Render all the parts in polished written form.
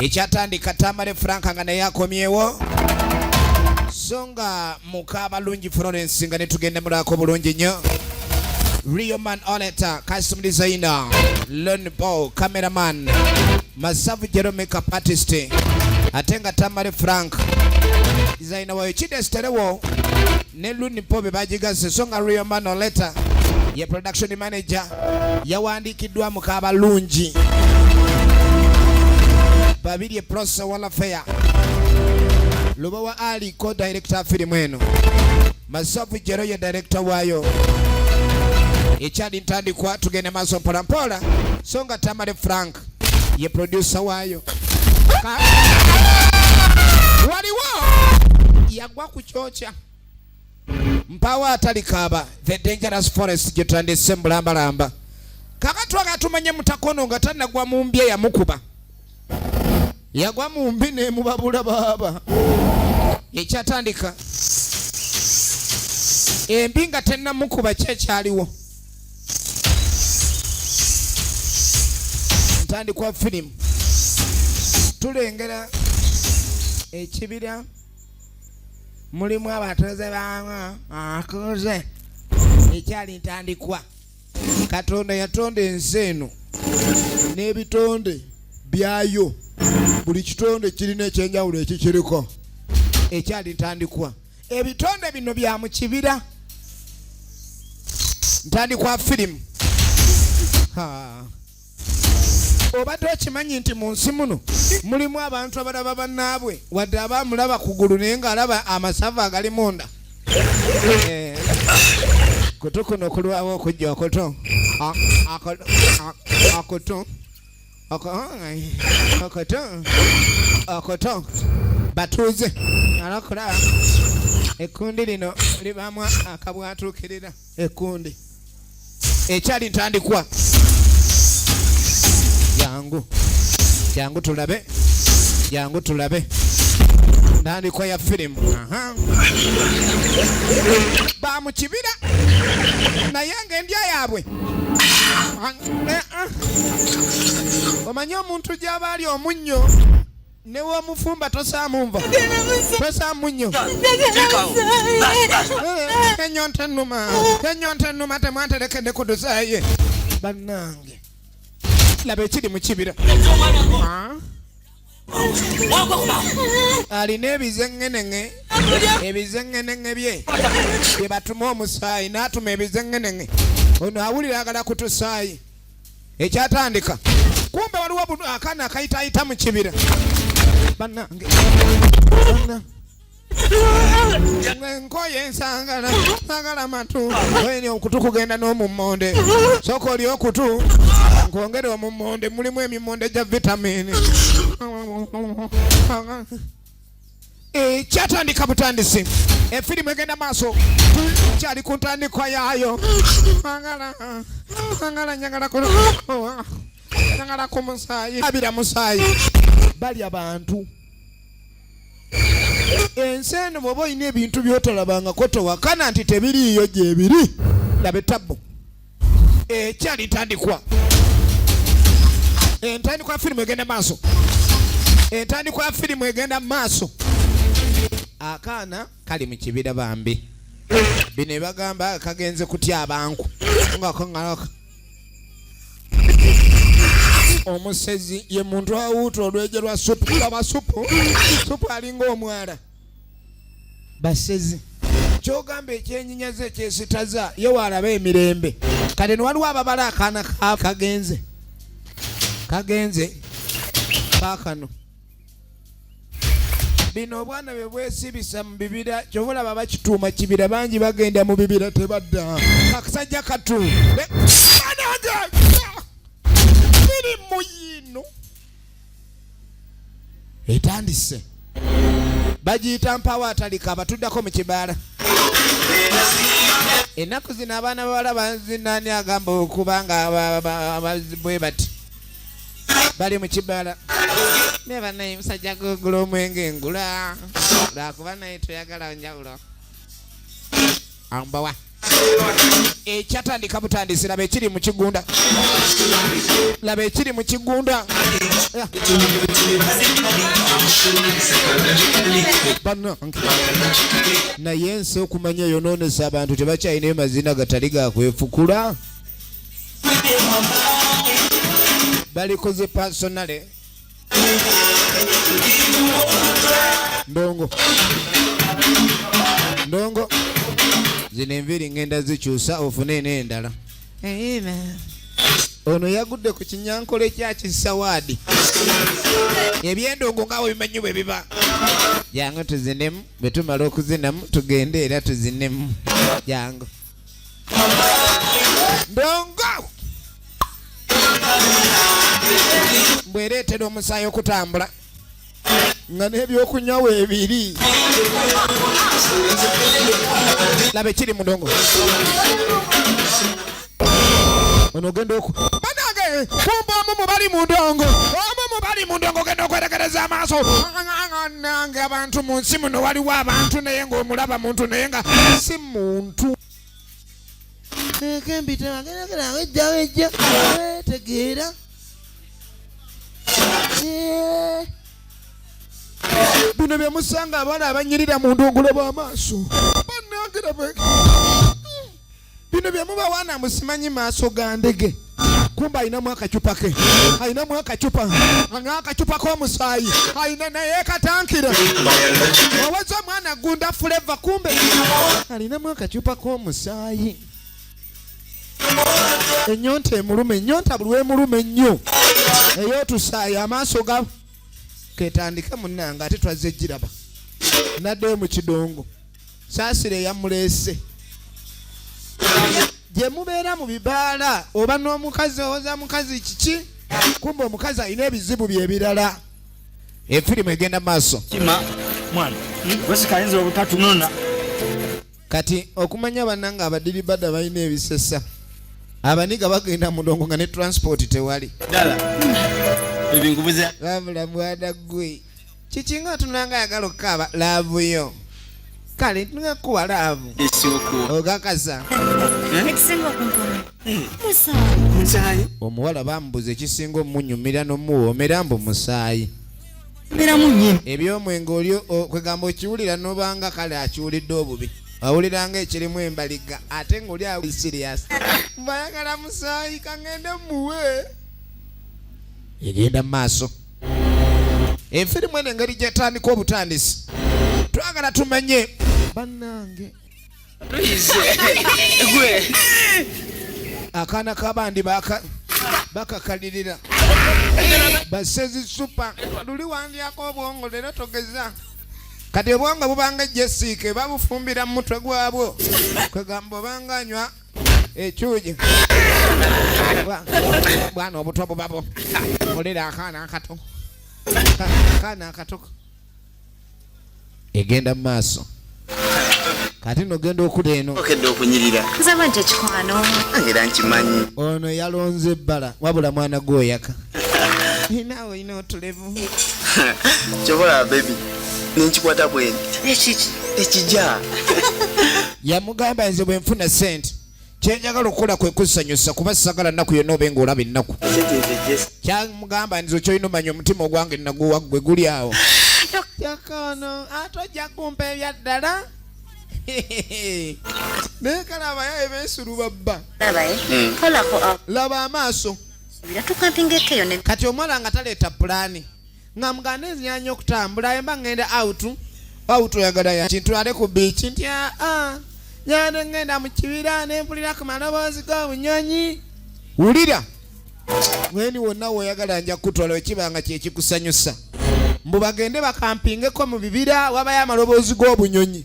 ekyatandika Tamale Frank nga naye akomyewo songa mukaba lungi Florence nga netugenda mulako bulungi nnyo. Real Man Oleta, custom designer, Lone Paul, cameraman, Masavu Jero makeup artist, atenga Tamale Frank, designer wa Chide Sterewo, ne Lone Paul bebajigaze songa Real Man Oleta, ye production manager, yawandikiddwa mukaba lungi. Babiri Prosa wala fair. Lubawa Ali co-director film eno. Masavu Jero ye director wayo. Echadi ntandikwa tugende maso mpola songa Tamale Frank ye producer wayo. Waliwo yagwa kuchocha mpawa atalikaba the dangerous forest jetande sembulambalamba kakatwa gatumanye mutakono nga tanagwa mu mbye ya mukuba yagwa mu mbine mubabula baba ekyatandika embinga tenna mukuba kyaliwo ntandikwa film tulengera ekibira mulimu abatoze banga akoze ekyali ntandikwa Katonda yatonda ensi eno n'ebitonde byayo buli kitonde kirina ekyenjawulo ekikiriko ekyali ntandikwa ebitonde bino bya mu kibira ntandikwa film obadde okimanyi nti mu nsi muno mulimu abantu abalaba bannaabwe wadde abamulaba kugulu naye ng'alaba amasavu agali munda kuto kuno kulwawo okujja okuto okuto batuuze alakulaba ekundi lino libamu akabwatuukirira ekundi ekyali ntandikwa jangu tulabe ntandikwa ya film ba mu kibira naye ng'endya yaabwe omanyi omuntu gy'aba ali omunnyo new'omufumba tosaamunva tosaamunnyo enyonta ennuma temwanterekedde kudusaye bannange laba ekiri mu kibira alina ebizengenenge bye batuma omusaayi n'atuma ebizengenenge ono awulira agala kutusaayi ekyatandika kumbe waliwo akaana akayitayita mu kibira bannange enkoye ensangala matu eni okutu kugenda n'omummonde soka oli okutu nkwongere omummonde mulimu emimmonde gya vitamini kyatandika butandisi efirimu egenda maaso kyali ku ntandikwa yaayo njagala ku musaayi abira musaayi bali abantu ensi eno bw'oba olina ebintu by'otalabangako towakana nti tebiriiyo gyebiri laba etabbo ekyali ntandikwa entandikwa firimu egenda maaso entandikwa firimu egenda maaso akaana kali mu kibira bambi bino bagamba kagenze kutya abantu ngakoŋŋaloka omusezi ye muntu awuuta olweje lwa supu laba supu alinga omwala basezi kyogamba ekyennyinyaze ekyesitaza ye waalaba emirembe kale newaliwo ababala akaana kagenze kaakano bino obwana bwe bwesibisa mu bibira kyobulaba bakituuma kibira bangi bagenda mu bibira tebadda akasajja katu biri mu yino etandise bagiyita mpawa atalika abatuddako mu kibaala ennaku zino abaana bawala bazinani agamba okuba nga bwe bati bali mu kibaala ne bannaye musajja gugula omwenge ngula lwakuba naye toyagala njawulo ambawa Ekyatandika butandisi laba ekiri mu kigunda. Laba ekiri mu kigunda. Bannange naye ensi okumanya yonoonesa abantu tebakyalinayo mazina gatali gakwefukula. Balikoze personale. Ndongo zino enviiri ngenda zikyusa ofune n'endala. Ono yagudde ku kinyankole kya kisawaadi. Ebyendongo ngaawe bimanyi bwe biba. Jangu tuzinemu, bwe tumala okuzinamu tugende era tuzinemu. Jangu ndongo bwereetera omusaayi okutambula nga n'ebyokunywa weebiri. Laba ekiri mu ndongo. Ono ogenda banange kumba omu mubali mu ndongo. Omu mubali mu ndongo ogenda okwerekereza amaaso. Nange abantu mu nsi muno waliwo abantu naye ng'omulaba muntu naye nga si muntu. Kembita agerakera wejja tegeera. Bino bye musanga abana abanyirira mu ndongole b'amaaso. Bannange bino bye mubawaana musimanyi maaso ga ndege. Kumba ayinamu akacupa ke. Ayinamu akacupa. Akacupa k'omusaayi. Ayina naye katankira. Owaza mwana gunda Forever kumbe. Alinamu akacupa k'omusaayi. Enyonta emulume, enyonta buli w'emulume nnyo. Ey'otusaayi amaaso ga ketandika munnanga ate twazze giraba. Naddeyo mu kidongo. Saasire yamuleese. Gye mubeera mu bibaala oba n'omukazi owoza mukazi kiki? Kumbe omukazi alina ebizibu bye birala. Efirimu egenda maaso. Kima mwana wesikalinza obutatunona. Kati okumanya bannanga abadiribada balina ebisesa. Abaniga bagenda mu ndongo nga ne transport tewali. Dala. Ebingubuza. Labula mwana gwe. Kiki nga tunanga yagala okukaba laavu yo. Kale tungakuwa laavu. Esioko. Ogakasa. Ekisinga okumpona. Musaayi. Omuwala bambuza ekisinga omunyumira n'omuwoomera mbu musaayi. Mira munye. Ebyomwenge oli kwegamba okiwulira n'obanga kale akiwulidde obubi. Awuliranga ekirimu embaliga ate ng'oli awo serious. Mbayagala musaayi kangende muwe. Egenda mu maaso. Efirimu eno engeri gyetandika obutandisi. Twagala tumanye bannange. Akaana kabandi bakakalirira. Basezi supa. Luli wandyako obwongo leero togeza. Kati obwongo bubanga jesiike babufumbira mu mutwe gwabwo. Kwegamba obanga anywa ekyuji. Bwana obuto bubabo. Mulira akaana akato. Akaana akato. Egenda mu maaso. Kati nogenda okula eno. Okedde okunyirira. Nzaba nti ekikwano. Era nkimanyi. Ono yalonze ebbala wabula mwana gw'oyaka. Naawe ino otulevu. Kyobola baby. Nenkikwata bwe. Ekiki? Ekijja. Yamugamba nze bwe nfuna ssente. Kyenjagala okukola kwe kusanyusa kuba sagala nnaku yonna obe ng'olaba ennaku. Kyamugamba nze kyolina omanya omutima ogwange naguwa gwe guli awo. Yakono atojja kumpa ebyaddala. Naye kalaba yaye beesulu babba. Laba amaaso. Kati omwana nga taleeta pulaani. Nga muganda ezinyanya okutambula emba ngenda out oyagala ya kintwale ku biiki nti nyande ngenda mu kibira ne mpulira ku maloboozi g'obunyonyi. Wulira mweni wonna woyagala nja kutwala ekibanga kyekikusanyusa. Mbu bagende bakampingeko mu bibira wabayo amaloboozi g'obunyonyi.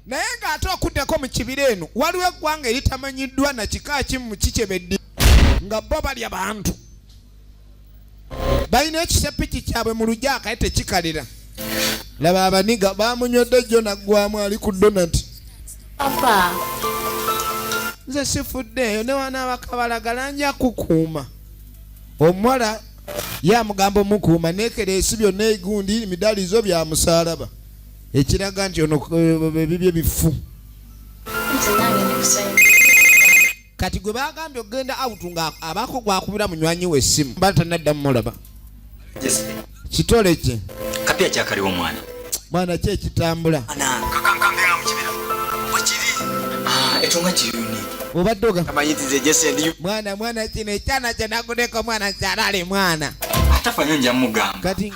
Naye ng'ate okuddako mu kibira eno waliwo eggwanga eritamanyiddwa na kika kimu mu kikyebeddi nga bo balya bantu. Balina ekisepiki kyabwe mu lujja akaye tekikalira. Laba abaniga bamunywedde jjo naggwamu ali ku donati. Papa. Nze sifuddeeyo ne wanaabakabalagala nja kukuuma. Omuwala yamugamba omukuuma neekereesi byonna egundi emidalizo bya musaalaba. Ekiraga nti ono bibye bifu. kati gwe bagambye ogenda awutunga abaako gwakubira munywanyi we essimu batanaddamu mulaba kitole kye kapya kyakaliwo omwana mwana ki ekitambula kakankangenga mukibira bwekiri ekyonga kiruni obadde oga amanyitize Jesse ndi mwana kino ekyana kye nagudeko mwana kyalali mwana atafanyo nja mugamba kati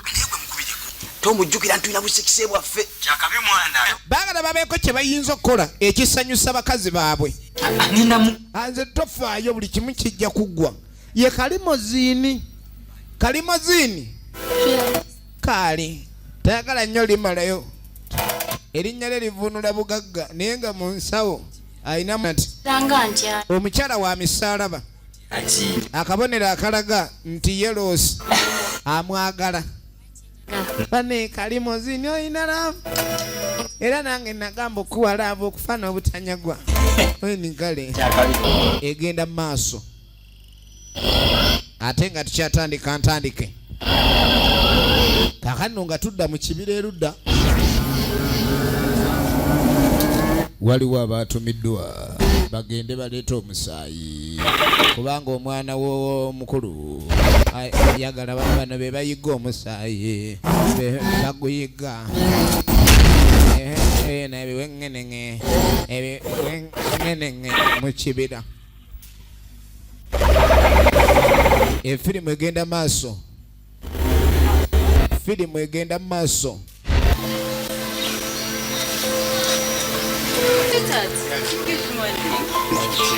tomujjukira ntulina busekise bwaffe kyakabi mwana baagala babeeko kye bayinza okukola ekisanyusa bakazi baabwe nindamu anze tofaayo buli kimu kijja kuggwa ye kalimoziini kaali tayagala nnyo limalayo erinnya lye livunula bugagga naye nga mu nsawo ayinamu ati Tanga ntya. omukyala wa misaalaba akabonero akalaga nti yerosi amwagala bane kalimoziini oyina laavu era nange nagamba okuwa laavu okufaana obutanyagwa enigale egenda mu maaso ate nga tukyatandika ntandike kakano nga tudda mu kibira erudda waliwo abatumiddwa bagende baleeta omusaayi kubanga omwana w'omukulu yagala bano be bayiga omusaayi baguyiga ebiwengenenge mu kibira efirimu egenda maaso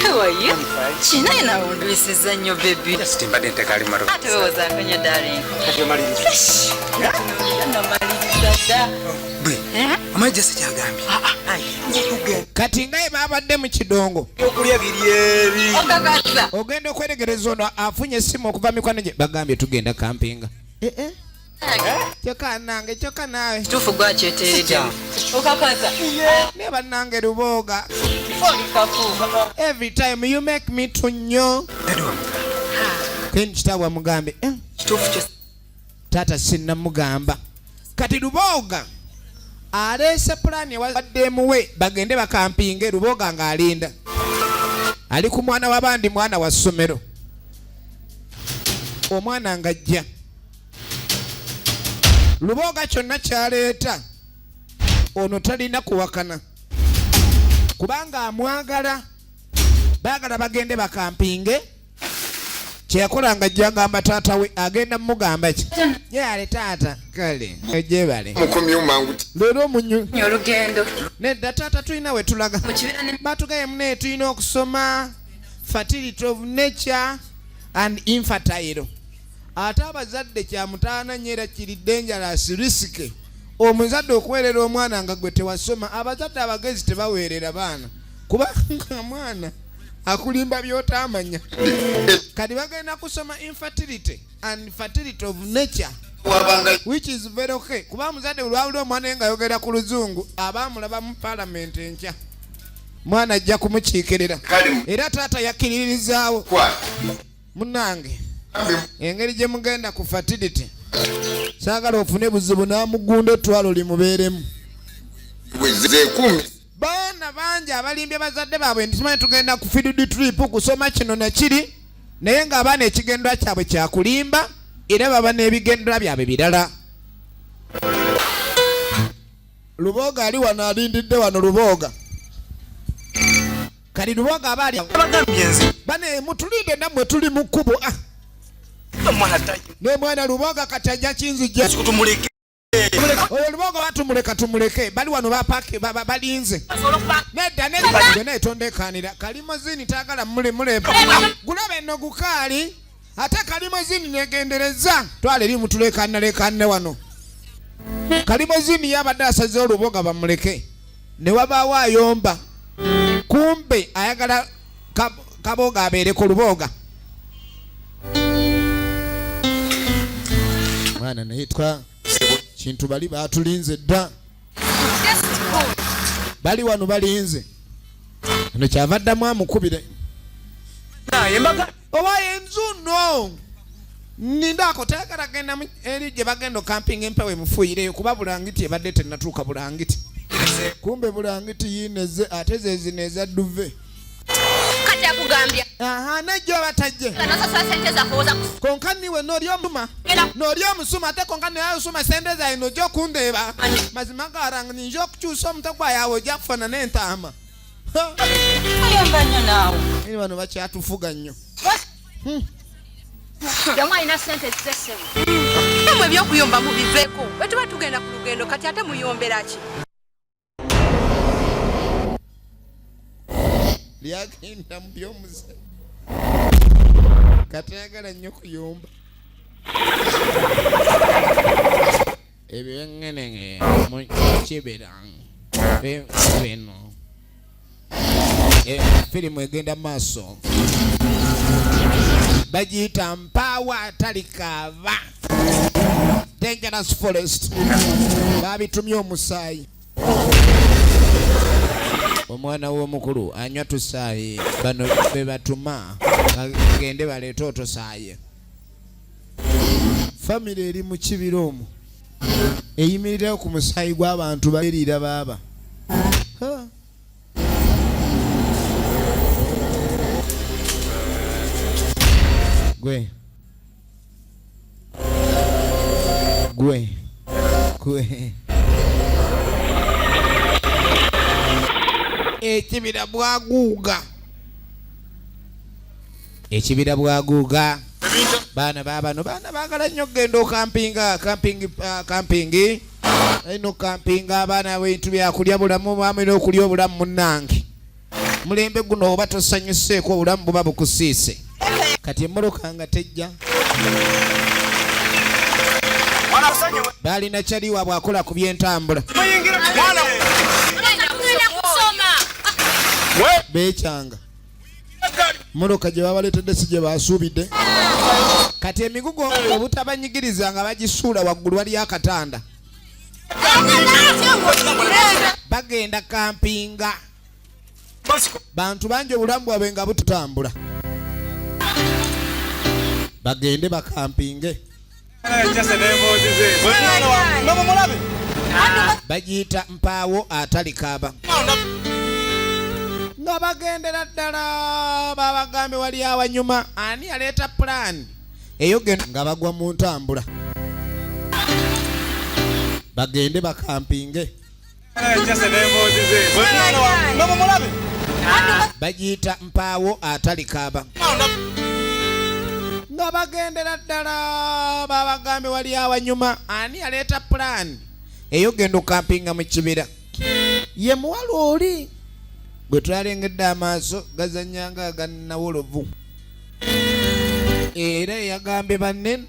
How are you? China inaundwisiza nnyo baby. simbadde ntekali maro Ate wewoza akonya darling. kyomaliriza Namaliriza dda. bwe amayi Jesse kyagambye kati nga babadde mu kidongo okulya biryebi Okakasa. ogenda okweregereza ono afunye essimu okuva mikwano gye bagambye tugenda kampinga kyoka nange kyoka naawe Tufu gwakyeteredde. Okakasa. ne bannange lubooga Oli kafu. every time you make me tunyo ken kitaabwe amugambe kituufu kyo taata sinnamugamba kati lubooga aleese pulaani ewadde muwe bagende bakampinge lubooga ng'alinda ali ku mwana w'abandi mwana wa ssomero omwana ng'ajja lubooga kyonna kyaleeta ono talina kuwakana kubanga amwagala baagala bagende bakampinge kyeyakola nga ajja agamba taata we agenda mumugamba ki yale taata kale ejebale mukomyewo mangu leero omunyu Olugendo. nedda taata tulina we tulaga Mu kibira ne batugaye mune tulina okusoma fertility of nature and infertile ate abazadde kyamutaana nnyo era kiri dangerous risk omuzadde okuweerera omwana nga gwe tewasoma abazadde abagezi tebaweerera baana kubanga mwana akulimba byotamanya kati bagenda kusoma infertility and fertility of nature which is very okay kuba muzadde olwawuli omwana nga ayogera ku luzungu abaamulaba mu parliament enkya mwana ajja kumukiikirira era taata yakkiririzaawo munange engeri gye mugenda ku fertility saagala ofune buzibu n'amugunda etwalo limubeeremu baana bangi abalimbye bazadde baabwe nti simanyi tugenda ku field trip kusoma kino nakiri naye ng'abaana ekigendera kyabwe kyakulimba era baba n'ebigendera byabwe birala lubooga ali wano alindidde wano lubooga kali lubooga aba ali bane mutulinde nammwe tuli mu kkubo ne mwana lubooga kati ajja kinzijja oyo lubooga batumuleka tumuleke bali wano bapaki balinze nedda nedda etondekanira kalimozini taagala mulemulepa gulaba enno gukaali ate kalimozini negendereza twala eri mutulekannalekanne wano kalimozini yabadde asaze olubooga bamuleke ne wabaawo ayomba kumbe ayagala kabooga abeere ku lubooga mwana nayitwa kintu bali batulinze dda bali wano balinze ono kyava ddamu amukubire owaye enzu nno nindaako tayagala genda eri gye bagenda camping empewo emufuuyireyo kuba bulangiti ebadde tennatuuka bulangiti kumbe bulangiti yineze ate zezino eza duve Mugambya. Aha, najjo batajje. Nasasula sente za kuwoza ku. Konkani we n'oli omusuma. N'oli omusuma ate konkani naye osuma sente zaino ojja okundeeba. Mazima garanga ninja okukyusa omutwe yawe ojja kufana n'entaama. Ayamba nnyo naawe. Ni bano bakyatufuga nnyo. Jamu alina sente zisesemu. Namwe ebyokuyomba mubiveeko. Bwe tuba tugenda ku lugendo kati ate muyombera ki? Lyagenda mu by'omuze. Kati ayagala nnyo kuyomba. Ebyo ngene mu kibera. Bino. Firimu egenda maaso. Bagiyita mpaawo atalikaava. Dangerous forest. Babitumye omusaayi. Omwana w'omukulu anywa tusaayi. Bano be batuma bagende baleete otusaayi. Famire eri mu kibira omwo eyimirirayo ku musaayi gw'abantu baliriira baaba. Gwe ekibira bwaguuga baana babano baana baagala nnyo okugenda okampinga kampingi alina okampinga abaana bintu byakulya bulamu bamwe n'okulya obulamu munnange mulembe guno oba tosanyuseeko obulamu buba bukusiise kati emmoloka nga tejja balina kyaliwa bwakola ku byentambula beekyanga moloka gye babaletedde si gye basuubidde kati emigugo obutabanyigiriza nga bagisuula waggulu wali akatanda bagenda kampinga bantu bangi obulamu bwabwe nga bututambula bagende bakampinge bagiyita mpaawo atalikaaba nga bagendera ddala babagambe wali awanyuma ani aleeta pulaani eyogenda nga bagwa mu ntambula bagende bakampinge bagiyita mpaawo atalikaaba nga bagendera ddala babagambe wali awanyuma ani aleeta pulaani eyogenda okampinga mu kibira ye muwala oli gwe twalengedde amaaso gazanyanga agannawolovu era yagambye banne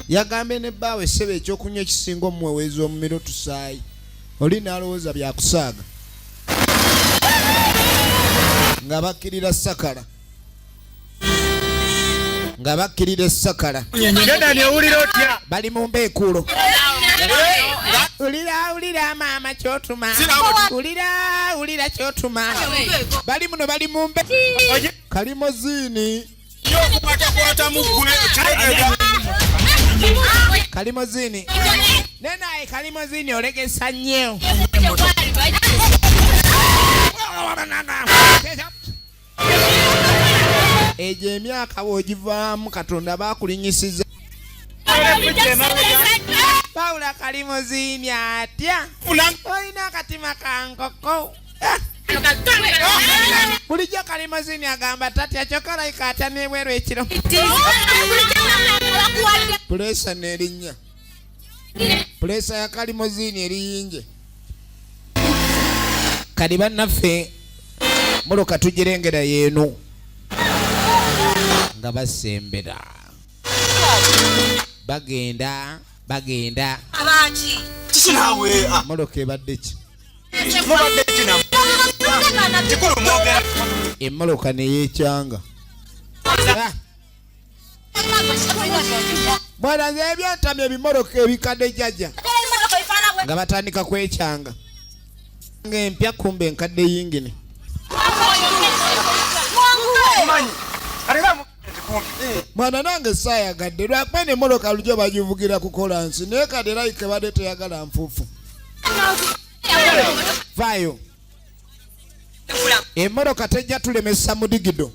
yagambye ne bbaawe ssebe ekyokunywa ekisinga omuweweeza omumiro tusaayi oli n'alowooza byakusaaga nga bakkirira sakala nga bakkirira essakala bali mu mbeekuulo ulira maama kyotuma ulira kyotuma bali muno bali mu mbe kalimozini nenaye kalimozini olegesa nnyo egyo emyaka bw'ogivaamu Katonda bakulinyisiza Paula kalimozini atya olina akatima kankoko bulijjo kalimozini agamba tatya kyokalayika atya nebweru ekiro pulesa n'erinnya pulesa ya kalimozini eriyinje kali bannaffe moloka tugirengera yeenu nga basembera bagenda Abaki. Kisinawe. moloka ebadde ki Mubadde kina. Kikulu mwogera. emmoloka neyeekyanga bwana nze ebyantamya ebimoloka ebikadde jjajja nga batandika kwekyanga ng'empya kumbe enkadde yingine mwana nange saayagadde lwakuba n'emmoloka lujo bagivugira ku kolansi naye kade layike badde teyagala nfuufu vaayo emmoloka tejja tulemesa mudigido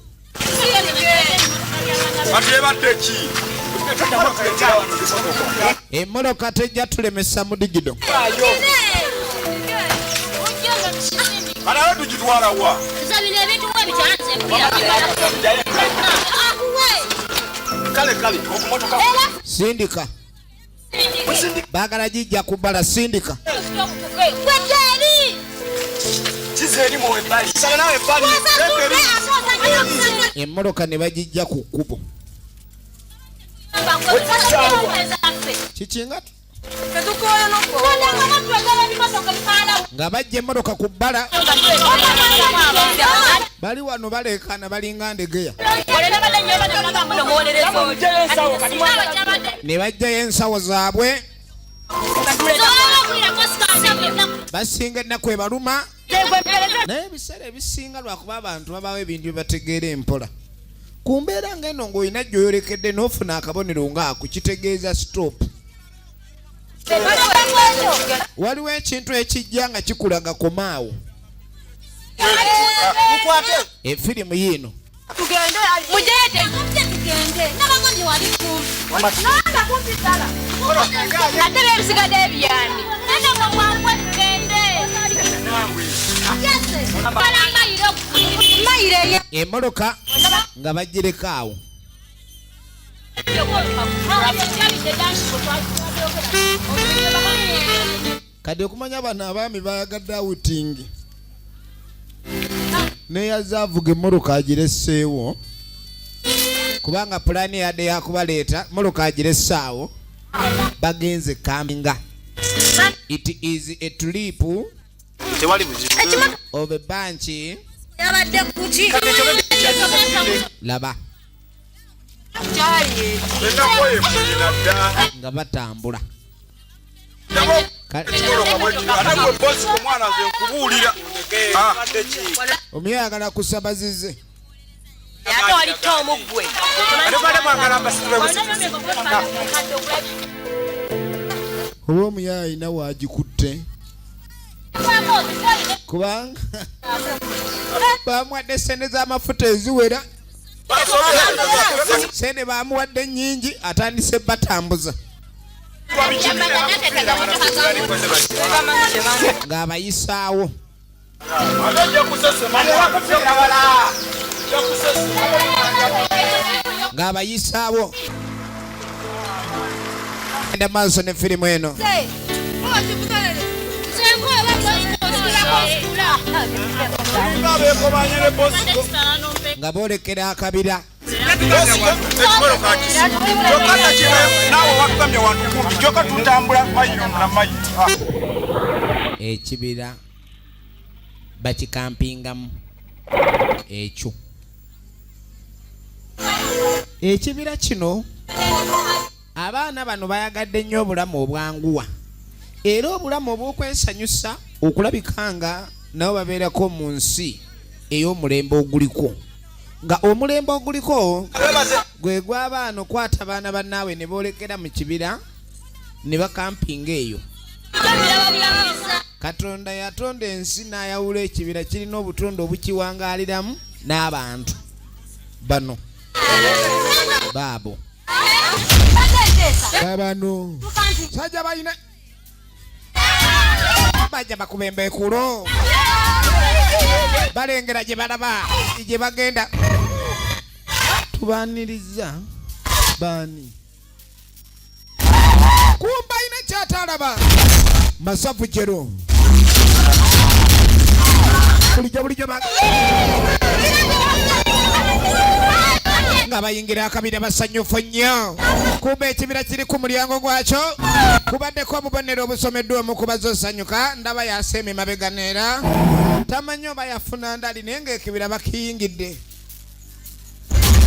Emmoloka tejja tulemesa mu digido. Sindika baagala gijja kubbala sindika. Emmoloka ne bagijja ku kkubo. Kikinga nga bajja emmoloka ku bbala bali wano baleekaana balinga ndegeya ne bajjayo ensawo zaabwe basinga ennaku ebaluma naye ebiseera ebisinga lwakuba abantu babawo ebintu byebategeera empola ku mbeera ng'eno ng'olina gy'oyolekedde n'ofuna akabonero ng'ako kitegeeza stop. Waliwo ekintu ekijja nga kikulaga komaawo. Efirimu yiino emmoloka nga bagireka awo. Kati okumanya bano abaami bayagadde awutingi neyaza avuga emmoloka agireseewo kubanga pulaani yadde yakubaleeta emmoloka agiresaawo bagenze kampinga. It is a trip of a bunch laba nga batambula. Omuyagala kusabazize oba omuyayi alina waagikutte kubanga bamuwadde sente z'amafuta eziwera. Sente bamuwadde nnyingi atandise batambuza ng'abayisaawo. Ng'abayisaawo enda maaso ne firimu eno. Nga boolekera akabira ekibira bakikampingamu ekyo. Ekibira kino abaana bano bayagadde nnyo obulamu obwanguwa era obulamu obw'okwesanyusa okulabika nga nabo babeerako mu nsi ey'omulembe oguliko. Nga omulembe oguliko gwe gw'abaana okwata abaana bannaawe ne boolekera mu kibira ne bakampinga eyo. Katonda yatonda ensi n'ayawula ekibira kirina obutonde obukiwangaaliramu n'abantu bano baabo babano sajja balina bajja bakuba embeekulo balengera gye balaba gye bagenda. Tubaaniriza baani kumba ina kyatalaba masafu jero bulijjo nga bayingira akabira basanyufu nnyo. Kumba ekibira kiri ku mulyango gwakyo kubaddeko obubonero obusomeddwa omu kubaza osanyuka. Ndaba yaseema emabega neera tamanyi oba yafuna ndali naye ng'ekibira bakiyingidde.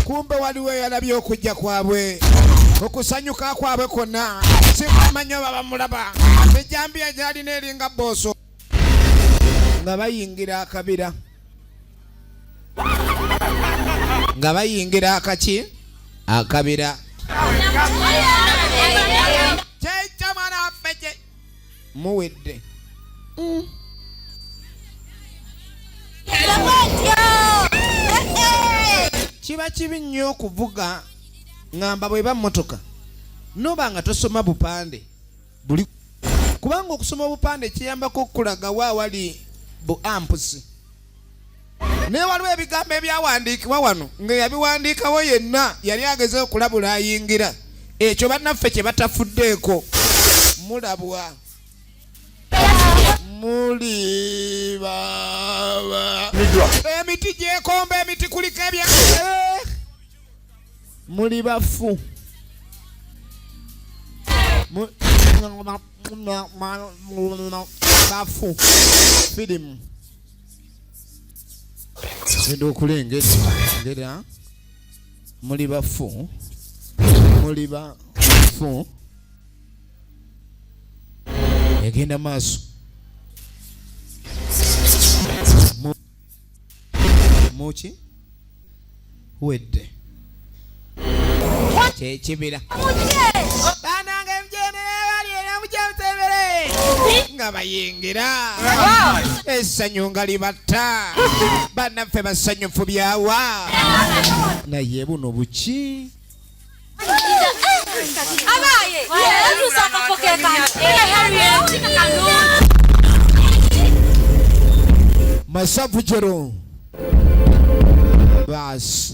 Kumbe waliwo eyalabye okujja kwabwe okusanyuka kwabwe kwonna simanyi oba bamulaba. Ejjambiya gyalina eringa booso nga bayingira akabira nga bayingira akaki akabira. Kyekyo mwana waffe kye muwedde. kibi nnyo okuvuga ngamba bweba mmotoka noba nga tosoma bupande buli kubanga okusoma obupande kiyambako okulaga wa wali bu ampusi ne waliwo ebigambo ebyawandiikibwa wano nga yabiwandiikawo yenna yali ageze okulabula ayingira ekyo bannaffe kye batafuddeeko mulabwa muli baba emiti gyekomba emiti kuliko ebya muli bafu bafu firimu genda okulengera muli bafu egenda maaso muki wedde kyekibira banange emijene balina mujamutebere nga bayingira essanyu nga libatta bannaffe basanyufu byawa naye buno buki Abaye, tusa akapokeka. Masavu jero bas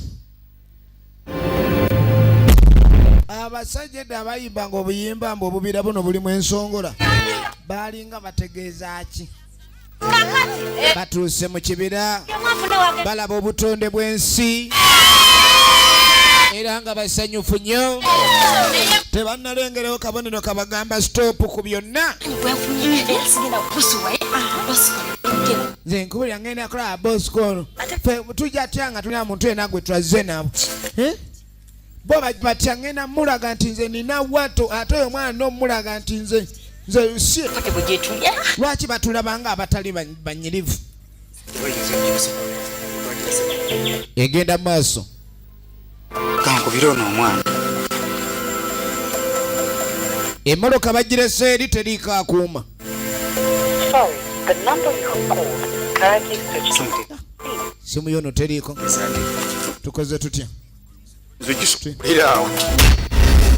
abasajja abayimba obuyimba mbo obubira buno bulimu ensongola balinga bategeeza ki batuuse mu kibira balaba obutonde bw'ensi era nga basanyufu nnyo tebannalengerawo kabonero kabagamba stop ku byonna nze nkubulira ngenda kulaba Bosco tujja tyanga tulina muntu yena gwe twazze nabo bo batya ngenda mulaga nti nze nina wato ate oyo mwana nomulaga nti nze si lwaki batulaba nga abatali banyirivu egenda maaso kankubira ono omwana emmoloka bagirese eri teriiko akuuma simu yono teriiko tukoze tutya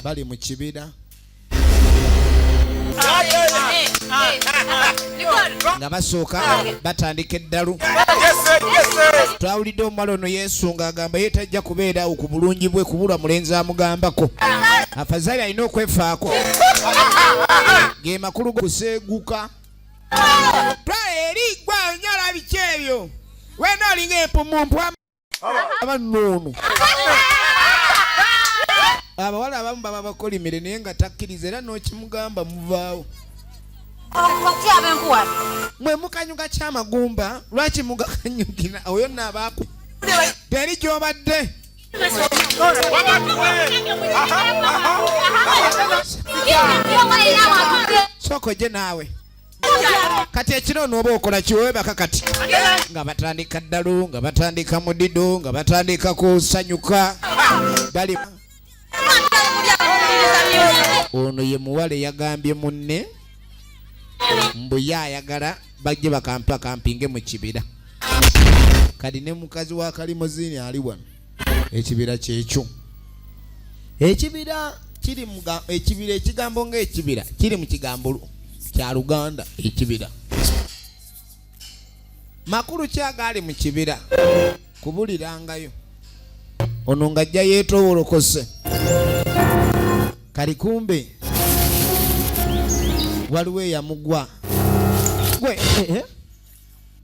bali mu kibira nga basooka batandika eddalu twawulidde omuwala ono Yesu ng'agamba ye tajja kubeera awo ku bulungi bwe kubulwa mulenzi amugambako afazaali alina okwefaako ge makulu gokuseeguka eri gwa onyala biki ebyo wena olinga empumumpu abanoono abawala abamu baba bakolimire naye nga takkiriza era n'okimugamba muvaawo mwe mukanyuga kyamagumba lwaki mugakanyugira oyo nabaaku teri gyobadde soko je naawe kati ekiro nooba okola kiwebaka kati nga batandika ddalu nga batandika mudido nga batandika kusanyuka bali ono ye muwala yagambye munne mbu yayagala bajje bakampinge mu kibira kadi ne mukazi wa kalimozini ali wano ekibira kyekyo ekibira kiri ekibira ekigambo ng'ekibira kiri mu kigambo kya Luganda ekibira makulu kyagali mu kibira kubulirangayo ono ngajja yeetowolokose kali kumbe waliwo eyamugwa gwe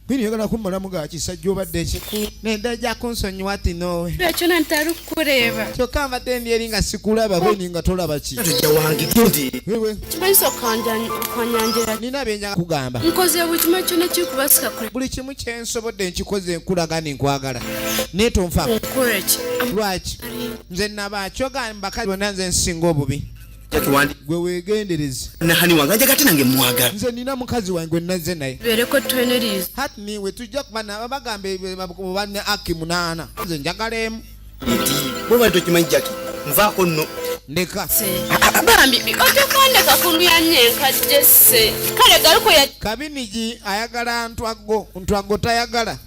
bini yagala kumalamu gakisajja obadde eki nenda ja kunsonyiwa ati noowe ekyo nantari kukureeba kyokka mbadde ndi eri nga sikulaba bweni nga tolaba ki tujja wange gundi wewe kimanyiso okanyanjira nina byenjaga kugamba nkoze buli kimu kyonna kikubasika kule buli kimu kyensobodde nkikoze nkulaga ni nkwagala naye tonfa nkoreki lwaki nze naba kyogamba bakazi bonna nze nsinga obubi gwe weegendereze nahani wange njagala ate nange mwagala nze nina mukazi wange nazze naye bereko twenerize hati niwe tujja kuba bagamba banne aki 8 nze njagala emu nti bwe bali tokimanyi jaki nvaako nno ndeka bambi otokandeka kumyanye nkajje se kale galiko ya kabinigi ayagala ntwago tayagala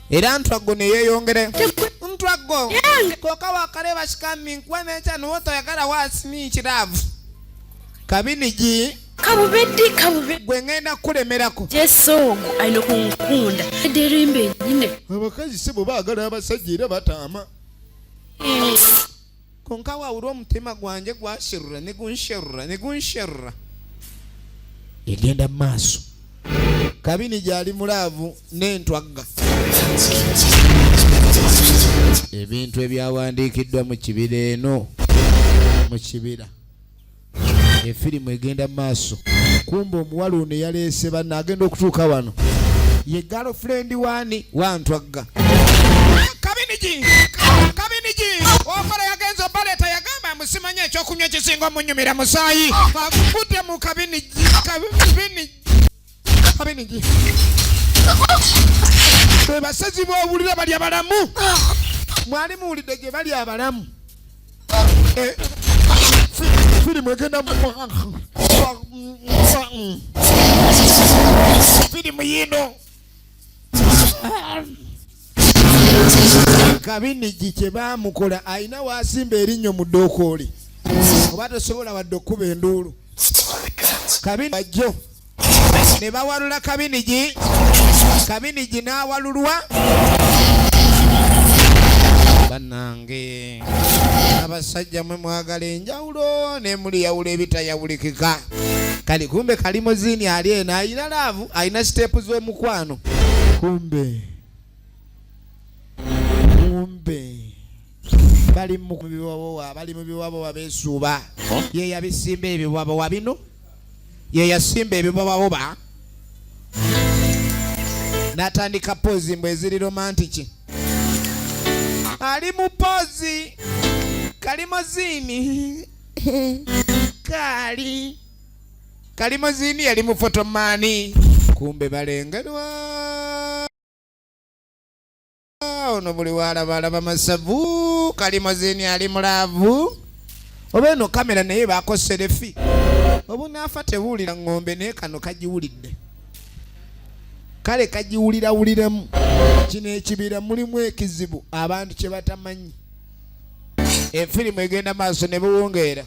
era ntwago neyeeyongere ntwago koka wakareba shikami nkwemecha nuwoto yakala wasimi chiravu kabinigi kabubeddi gwengenda kulemerako jeso ayino kunkunda derimbe nyine abakazi sebo baagala abasajja era bataama konka wawulwa omutima gwanje gwashirura negunsherura egenda maaso kabini gyali mulaavu n'entwagga ebintu ebyawandiikiddwa mu kibira eno mu kibira efirimu egenda maaso kumba omuwala ono yaleese banna agenda okutuuka wano ye girlfriend wani wantwagga kabinigi okola yagenza obaleta yagamba musimanye ekyokunywa ekisinga omunyumira musaayi akudde mu kabinigi bebasazi bowulira bali abalamu mwali muwulidde gye bali abalamu firimu egenda firimu yino kabinigi kye baamukola alina waasimba erinnyo mu ddookooli oba tosobola wadde okkuba enduulu kabinijjo ne bawalula kabinigi n'awalulwa bannange abasajja mwe mwagala enjawulo ne muli yawula ebitayawulikika kali kumbe kalimozini ali eno alina laavu alina siteepu z'omukwano kumbe bali mu biwabowa beesuuba ye yabisimba ebiwabowa bino ye yasimba ebiwabowa n'atandika poozi mbwe eziri romantiki ali mu poozi kalimozini kalimozini yali mu fotomani kumbe balengerwa ono buli walabalaba masavu kalimozini ali mulaavu oba eno kamera naye baako serefi obu naafa tebuwulira ng'ombe naye kano kagiwulidde kale kagiwulirawuliramu kino ekibira mulimu ekizibu abantu kye batamanyi efirimu egenda maaso ne buwungeera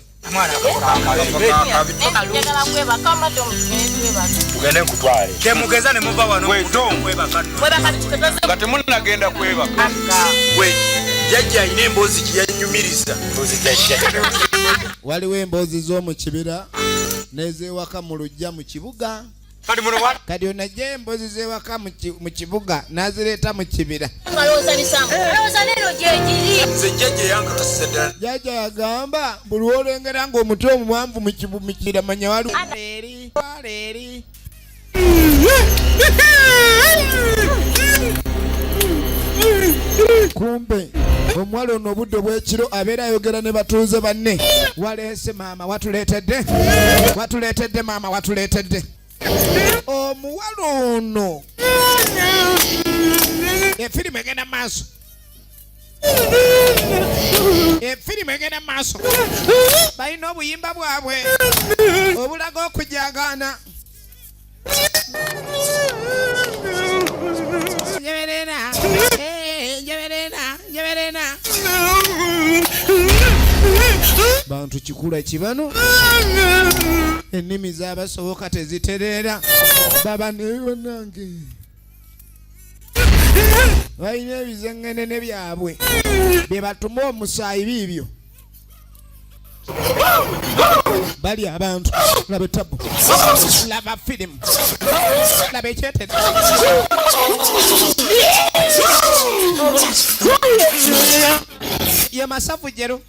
tugende nkutwale temugeza ne muva wano nga temunagenda kwebaka we jajja alina emboozi giyanyumiriza waliwo emboozi z'omu kibira n'ezewaka mu lujja mu kibuga kati onajja emboozi z'ewaka mu kibuga n'azireeta mu kibira jajja yagamba buli wolengera ng'omuti omuwanvu mu kibira manya walieri kumbe omuwala ono obudde obw'ekiro abeera ayogera ne batuuze banne waleese maama watuleetedde maama watuleetedde omuwala ono efirimu egenda maaso balina obuyimba bwabwe obulaga okujagaana njeberena bantu kikula kibano ennimi z'abasoboka tezitereera baba neyo nange balina ebizengenene byabwe bye batuma omusaayi biibyo bali abantu laba etabu laba firimu laba ekyetede ye masafu jero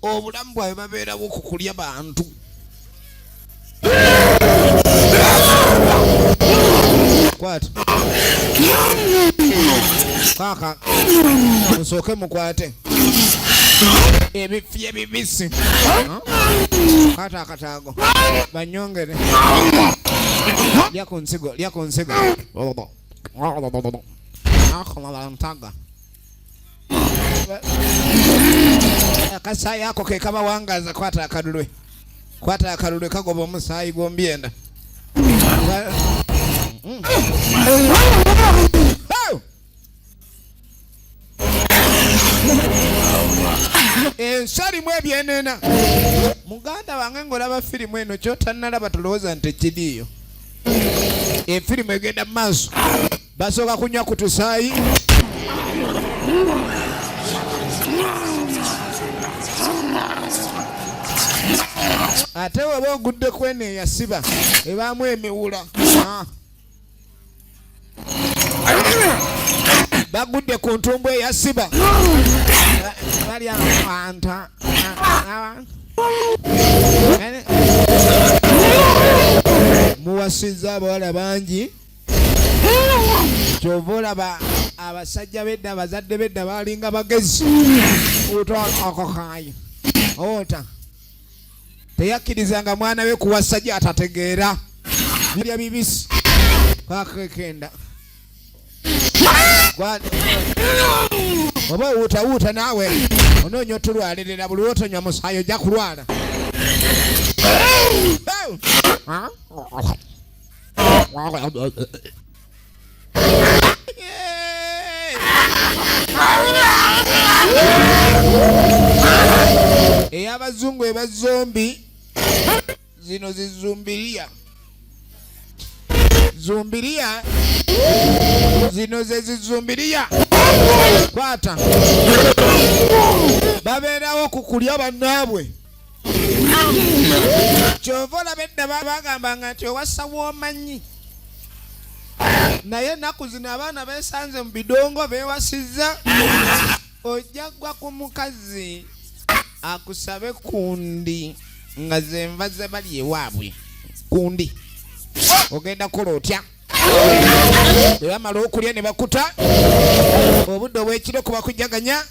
obulamu bwabe babeerawo okukulya bantu kwata kaka musooke mukwate ebifi ebibisi kata akataago banyongere lya ku nsigo ntaga akasaayi ako ke kabawangaza kwata akalulwe kagoba omusaayi gw'ombyenda ensalimu ebyenena muganda wange ng'olaba firimu eno kyotannalaba tulowooza nti kiriyo efirimu egenda mu maaso basooka kunywa ku tusaayi ate weba ogudde kwene eyasiba ebaamu emiwula bagudde ku ntumbu eyasiba balya anta muwasizza abawala bangi kyova olaba abasajja bedda abazadde bedda balinga bagezi otakayi ota teyakkirizanga mwana we kuwasa gy'atategeera birya bibisi kakekenda oba owuutawuuta naawe onoonya otulwalirira buli lwotonywa musaayi ojja kulwala ey'abazungu eba zombi zino zizumbiriya zumbiriya zino ze zizumbiriya kwata babeerawo ku kulya bannaabwe kyova olaba edda bagambanga nti owassa w'omanyi naye ennaku zino abaana beesanze mu bidongo beewasizza ojja gwa ku mukazi akusabe kundi nga zenva ze bali ewaabwe kundi ogenda kukola otya bwe bamala okulya ne bakuta obudde obw'ekiro kuba kujaganya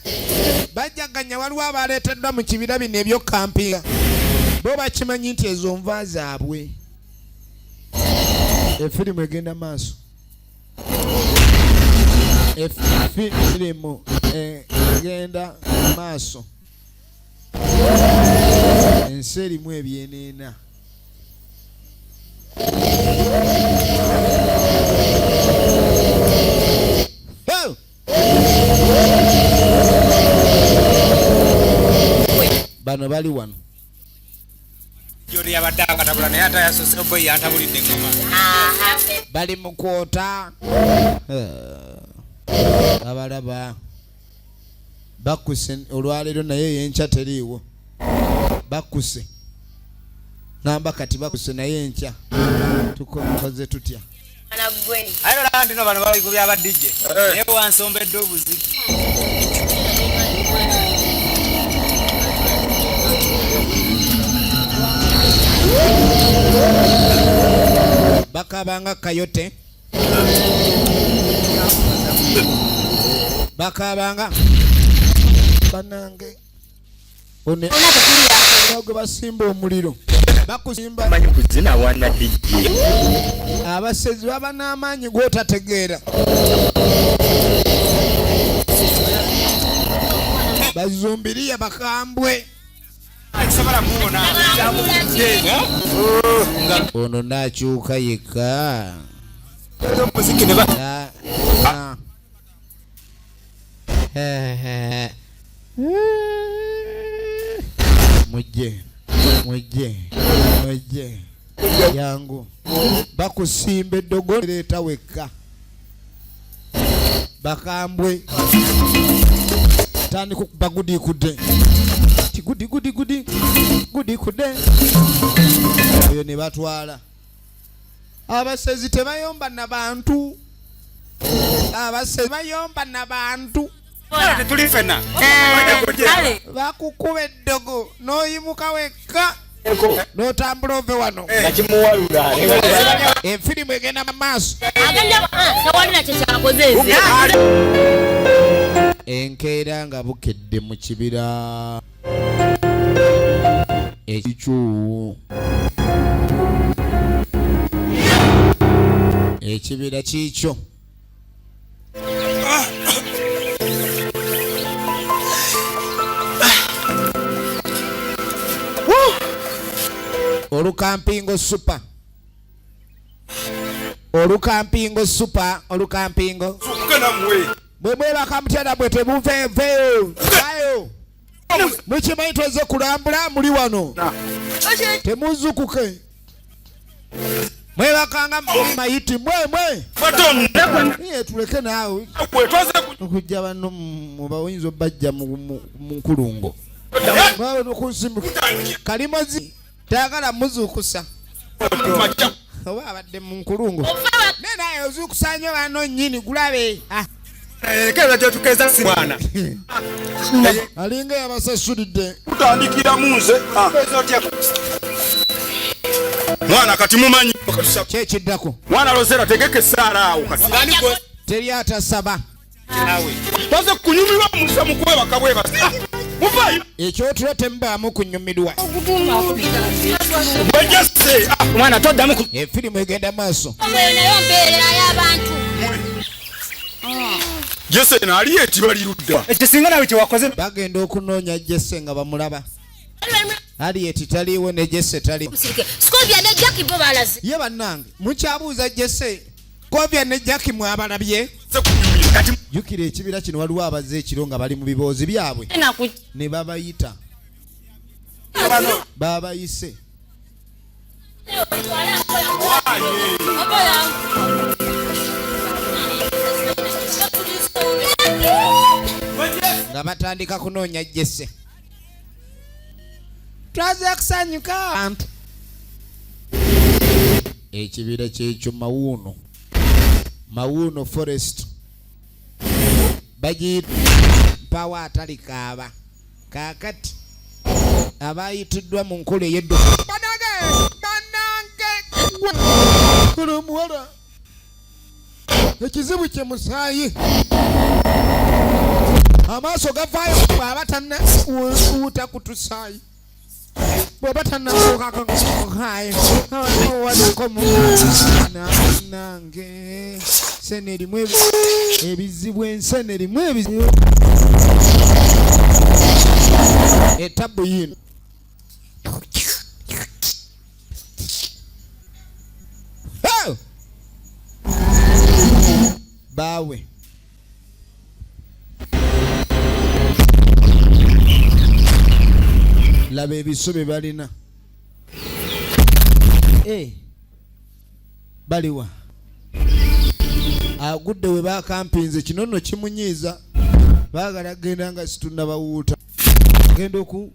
bajaganya waliwo abaleeteddwa mu kibira bino ebyokampinga bo bakimanyi nti ezo nva zaabwe efirimu egenda maaso efirimu egenda maaso ensi erimu ebyeneena bano bali wano jori yabadde akatabula naye atayasose boy yantabulidde engoma bali mu kwota abalaba bakuse olwaleero naye yenkya teriiwo bakuse ngamba kati bakuse naye enkya tukoze tutya ayo landi no bano bali kubya badije naye wansombedde obuzi bakabanga kayote bakabanga banange one nagwe basimba omuliro bakusimba manyi kuzina wana DJ abasezi baba n'amaanyi gwotategeera bazumbiriya bakambwe akisobola muwona ono nakyuka yekka muziki ne ba mujje yangu bakusimba eddogo leeta wekka bakambwe tandika okuba gudikudde gudikudde oyo ne batwala abasezi tebayomba na bantu abasezi bayomba na bantu tetuli fena bakukuba eddogo n'oyimuka wekka n'otambula ove wano nakimuwalula enfirimu egenda mu maaso enkeera nga bukedde mu kibira ekikyu ekibira kikyo olukampingo super bwe bwebaka mutyana bwe tebuveeveeyo ayo Mukimanyi tuweze kulambula muli wano. Temuzukuke. Mwebakanga mayiti mwe. Tuleke naawe. Okujja bano mubayinza bajja mu nkulungo. Kalimozi tagala muzukusa. Oba abadde mu nkulungo. Nena ozukusanya bano nnyini gulabe. Kera kyo tukeza si mwana. Alinga yabasasulidde. Kutandikira munze. Mwana kati mumanyi. Kyekiddako. Mwana lozera tegeke sala awo kati. Teri atasaba. Toze kunyumirwa musa mukwe bakabweba. Muvayo. Ekyo tulote mbaamu kunyumirwa. Bajase. Mwana toddamu ku. Efirimu egenda maaso. Nayo mbeerera y'abantu. Jesse nali etibali ludda. Ekisinga nawe kyewakoze Bagenda okunoonya Jesse nga bamulaba. Alieti taliwo ne Jesse taliwo. Scovia ne Jackie bo balaze. Ye bannange mukyabuuza Jesse. Scovia ne Jackie mwabalabye. Jukira ekibira kino waliwo abazze ekiro nga bali mu biboozi byabwe. Ne babayita. Babayise. Nga batandika kunoonya Jesse. Twaze kusanyuka abantu. Ekibira kyekyo Mawuuno Forest. Bagiyita mpawa atalikaaba. Kaakati abayitiddwa mu nkola ey'edduka. Bannange! Kuno muwala. Ekizibu kye musaayi. Amaaso gavaayo bw'aba tannafuuta kutusaayi. Bw'aba tannafuuka kutusaayi. Wadeko nange. Ensene erimu ebizibu. Ensene erimu ebizibu. Etabu yino. Bawe. Laba ebisubi balina. Baliwa. Agudde we bakampinze kinono kimunyiiza. Baagala genda nga situna bawuuta. Genda oku.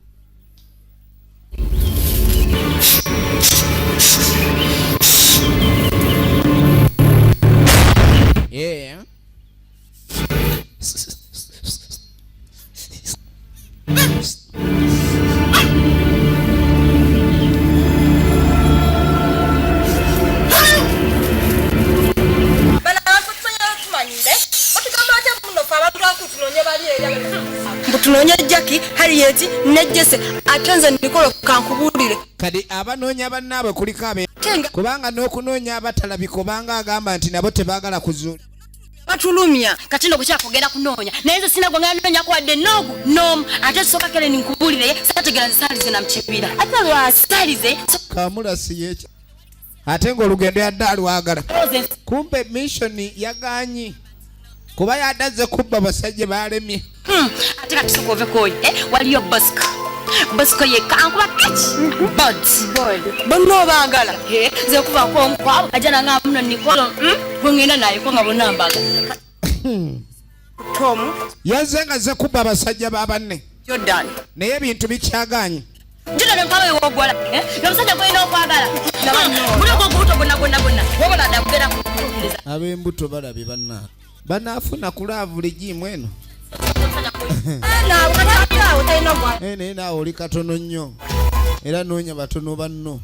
Tunoonya Jackie, Harriet, ne Jesse, atenze Nicole kankubulire. Kadi abanoonya bannaabwe kuliko abe. Kubanga n'okunoonya abatalabika obanga agamba nti nabo tebaagala kuzuula. Batulumya. Kati ndo kukyakugenda kunoonya. Naye nze sina gwe ng'anoonya kwadde noogu nom. Ate soka kale ninkubulire saategera nsaalize na mukibira. Ate lwasaalize. Kamulasi yekyo. Ate ng'olugendo yadde alwagala. Kumbe mission yaganyi. Kuba yaddaze kubba basajja balemye. Ate kati soka ovekooyi. Waliyo Bosco. Bosco ye kankuba kachi. Bud. Banno baagala. Nze kuva kwabo ajana nga muno Nicole. Bwengenda naye ko nga bonambaga. Tom. Yanzenga ze kubba abasajja babanne. Jordan. Naye ebintu bikyaganye. Jina ne mpawe wogwala. N'omusajja gwena okwagala. Muloko obuto bonna. Wobola ndabugera kukkiriza. Ab'embuto balabye banaafuna kulavula egimu eno. Naye naawe oli katono nnyo. Era noonya batono banno.